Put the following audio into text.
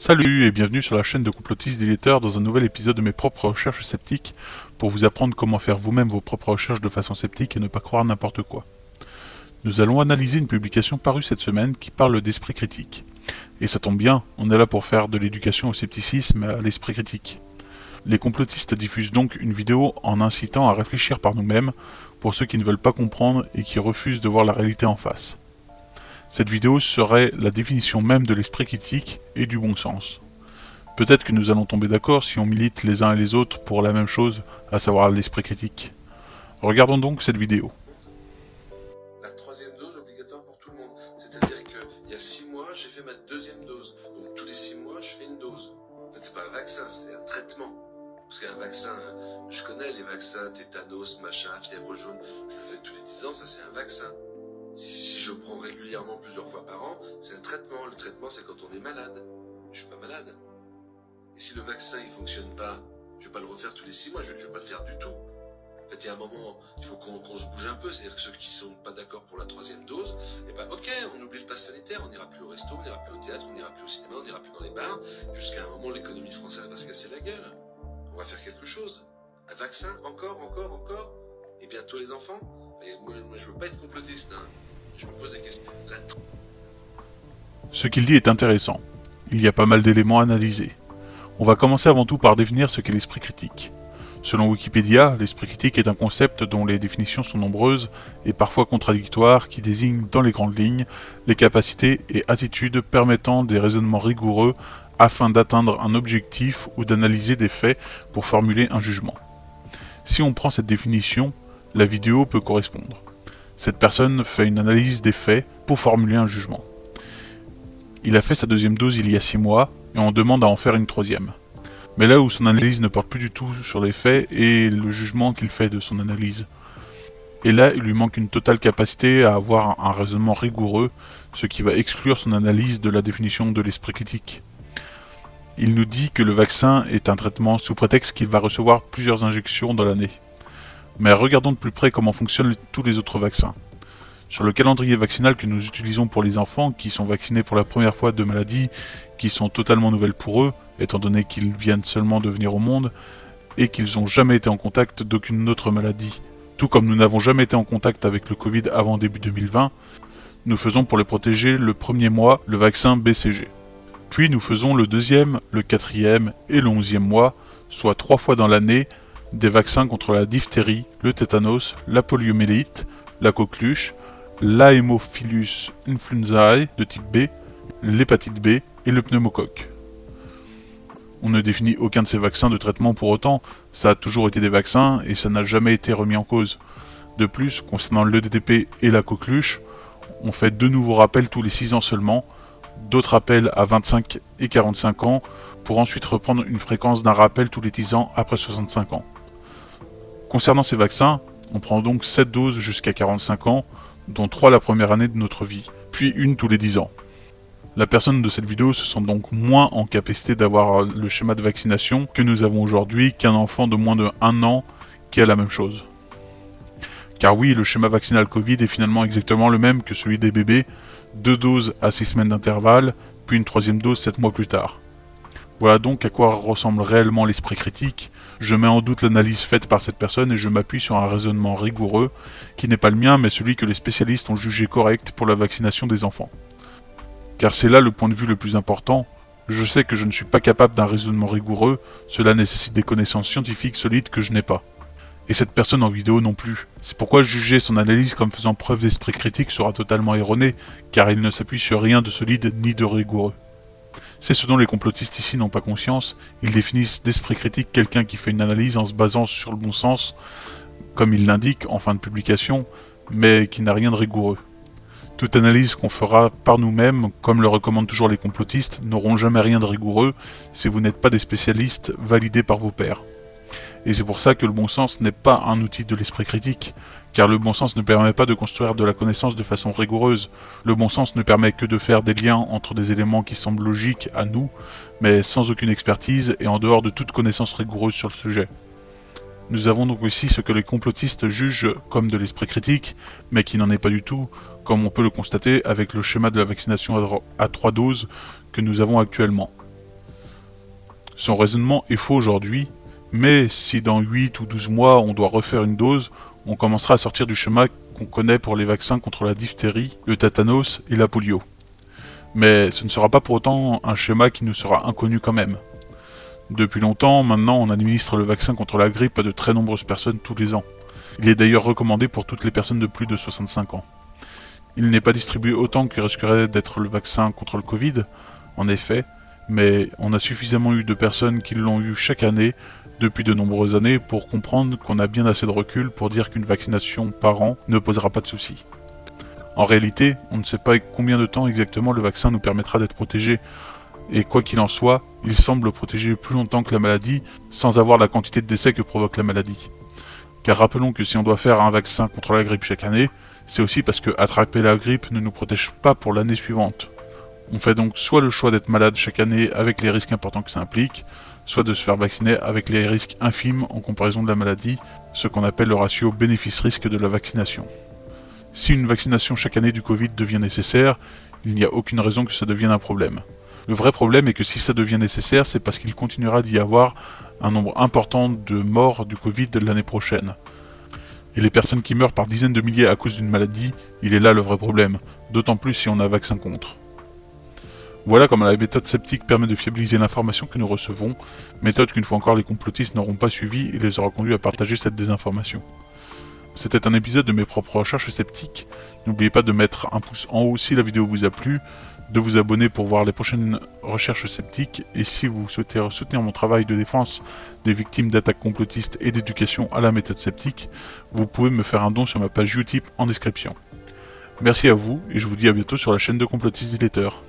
Salut et bienvenue sur la chaîne de Complotistes Déléteurs dans un nouvel épisode de mes propres recherches sceptiques pour vous apprendre comment faire vous-même vos propres recherches de façon sceptique et ne pas croire n'importe quoi. Nous allons analyser une publication parue cette semaine qui parle d'esprit critique. Et ça tombe bien, on est là pour faire de l'éducation au scepticisme et à l'esprit critique. Les complotistes diffusent donc une vidéo en incitant à réfléchir par nous-mêmes pour ceux qui ne veulent pas comprendre et qui refusent de voir la réalité en face. Cette vidéo serait la définition même de l'esprit critique et du bon sens. Peut-être que nous allons tomber d'accord si on milite les uns et les autres pour la même chose, à savoir l'esprit critique. Regardons donc cette vidéo. La troisième dose obligatoire pour tout le monde. C'est-à-dire qu'il y a 6 mois, j'ai fait ma deuxième dose. Donc tous les 6 mois, je fais une dose. En fait, c'est pas un vaccin, c'est un traitement. Parce qu'un vaccin, je connais les vaccins, tétanos, machin, fièvre jaune, je le fais tous les 10 ans, ça c'est un vaccin. Si je prends régulièrement plusieurs fois par an, c'est un traitement. Le traitement, c'est quand on est malade. Je suis pas malade. Et si le vaccin, il fonctionne pas, je vais pas le refaire tous les 6 mois, je vais pas le faire du tout. En fait, il y a un moment, il faut qu'on se bouge un peu. C'est-à-dire que ceux qui sont pas d'accord pour la troisième dose, eh ben, ok, on oublie le pass sanitaire, on n'ira plus au resto, on n'ira plus au théâtre, on n'ira plus au cinéma, on n'ira plus dans les bars, jusqu'à un moment, l'économie française va se casser la gueule. On va faire quelque chose. Un vaccin, encore, et bientôt les enfants. Et moi, je veux pas être complotiste, hein. Je me pose des questions. Ce qu'il dit est intéressant. Il y a pas mal d'éléments à analyser. On va commencer avant tout par définir ce qu'est l'esprit critique. Selon Wikipédia, l'esprit critique est un concept dont les définitions sont nombreuses et parfois contradictoires qui désigne dans les grandes lignes les capacités et attitudes permettant des raisonnements rigoureux afin d'atteindre un objectif ou d'analyser des faits pour formuler un jugement. Si on prend cette définition, la vidéo peut correspondre. Cette personne fait une analyse des faits pour formuler un jugement. Il a fait sa deuxième dose il y a 6 mois et on demande à en faire une troisième. Mais là où son analyse ne porte plus du tout sur les faits et le jugement qu'il fait de son analyse. Et là, il lui manque une totale capacité à avoir un raisonnement rigoureux, ce qui va exclure son analyse de la définition de l'esprit critique. Il nous dit que le vaccin est un traitement sous prétexte qu'il va recevoir plusieurs injections dans l'année. Mais regardons de plus près comment fonctionnent tous les autres vaccins. Sur le calendrier vaccinal que nous utilisons pour les enfants qui sont vaccinés pour la première fois de maladies qui sont totalement nouvelles pour eux, étant donné qu'ils viennent seulement de venir au monde, et qu'ils n'ont jamais été en contact d'aucune autre maladie, tout comme nous n'avons jamais été en contact avec le Covid avant début 2020, nous faisons pour les protéger le premier mois le vaccin BCG. Puis nous faisons le deuxième, le quatrième et le 11e mois, soit 3 fois dans l'année, des vaccins contre la diphtérie, le tétanos, la poliomyélite, la coqueluche, l'Haemophilus influenzae de type B, l'hépatite B et le pneumocoque. On ne définit aucun de ces vaccins de traitement pour autant, ça a toujours été des vaccins et ça n'a jamais été remis en cause. De plus, concernant le DTP et la coqueluche, on fait 2 nouveaux rappels tous les 6 ans seulement, d'autres rappels à 25 et 45 ans, pour ensuite reprendre une fréquence d'un rappel tous les 10 ans après 65 ans. Concernant ces vaccins, on prend donc 7 doses jusqu'à 45 ans, dont 3 la première année de notre vie, puis une tous les 10 ans. La personne de cette vidéo se sent donc moins en capacité d'avoir le schéma de vaccination que nous avons aujourd'hui qu'un enfant de moins de 1 an qui a la même chose. Car oui, le schéma vaccinal Covid est finalement exactement le même que celui des bébés, 2 doses à 6 semaines d'intervalle, puis une troisième dose 7 mois plus tard. Voilà donc à quoi ressemble réellement l'esprit critique. Je mets en doute l'analyse faite par cette personne et je m'appuie sur un raisonnement rigoureux, qui n'est pas le mien mais celui que les spécialistes ont jugé correct pour la vaccination des enfants. Car c'est là le point de vue le plus important. Je sais que je ne suis pas capable d'un raisonnement rigoureux, cela nécessite des connaissances scientifiques solides que je n'ai pas. Et cette personne en vidéo non plus. C'est pourquoi juger son analyse comme faisant preuve d'esprit critique sera totalement erroné, car il ne s'appuie sur rien de solide ni de rigoureux. C'est ce dont les complotistes ici n'ont pas conscience, ils définissent d'esprit critique quelqu'un qui fait une analyse en se basant sur le bon sens, comme il l'indique en fin de publication, mais qui n'a rien de rigoureux. Toute analyse qu'on fera par nous-mêmes, comme le recommandent toujours les complotistes, n'auront jamais rien de rigoureux si vous n'êtes pas des spécialistes validés par vos pairs. Et c'est pour ça que le bon sens n'est pas un outil de l'esprit critique, car le bon sens ne permet pas de construire de la connaissance de façon rigoureuse. Le bon sens ne permet que de faire des liens entre des éléments qui semblent logiques à nous, mais sans aucune expertise et en dehors de toute connaissance rigoureuse sur le sujet. Nous avons donc ici ce que les complotistes jugent comme de l'esprit critique, mais qui n'en est pas du tout, comme on peut le constater avec le schéma de la vaccination à 3 doses que nous avons actuellement. Son raisonnement est faux aujourd'hui, mais si dans 8 ou 12 mois on doit refaire une dose, on commencera à sortir du schéma qu'on connaît pour les vaccins contre la diphtérie, le tétanos et la polio. Mais ce ne sera pas pour autant un schéma qui nous sera inconnu quand même. Depuis longtemps, maintenant, on administre le vaccin contre la grippe à de très nombreuses personnes tous les ans. Il est d'ailleurs recommandé pour toutes les personnes de plus de 65 ans. Il n'est pas distribué autant que risquerait d'être le vaccin contre le Covid, en effet, mais on a suffisamment eu de personnes qui l'ont eu chaque année, depuis de nombreuses années, pour comprendre qu'on a bien assez de recul pour dire qu'une vaccination par an ne posera pas de soucis. En réalité, on ne sait pas combien de temps exactement le vaccin nous permettra d'être protégés, et quoi qu'il en soit, il semble protéger plus longtemps que la maladie, sans avoir la quantité de décès que provoque la maladie. Car rappelons que si on doit faire un vaccin contre la grippe chaque année, c'est aussi parce que attraper la grippe ne nous protège pas pour l'année suivante. On fait donc soit le choix d'être malade chaque année avec les risques importants que ça implique, soit de se faire vacciner avec les risques infimes en comparaison de la maladie, ce qu'on appelle le ratio bénéfice-risque de la vaccination. Si une vaccination chaque année du Covid devient nécessaire, il n'y a aucune raison que ça devienne un problème. Le vrai problème est que si ça devient nécessaire, c'est parce qu'il continuera d'y avoir un nombre important de morts du Covid l'année prochaine. Et les personnes qui meurent par dizaines de milliers à cause d'une maladie, il est là le vrai problème, d'autant plus si on a un vaccin contre. Voilà comment la méthode sceptique permet de fiabiliser l'information que nous recevons, méthode qu'une fois encore les complotistes n'auront pas suivie et les aura conduits à partager cette désinformation. C'était un épisode de mes propres recherches sceptiques. N'oubliez pas de mettre un pouce en haut si la vidéo vous a plu, de vous abonner pour voir les prochaines recherches sceptiques, et si vous souhaitez soutenir mon travail de défense des victimes d'attaques complotistes et d'éducation à la méthode sceptique, vous pouvez me faire un don sur ma page Utip en description. Merci à vous, et je vous dis à bientôt sur la chaîne de Complotistes Diletteurs.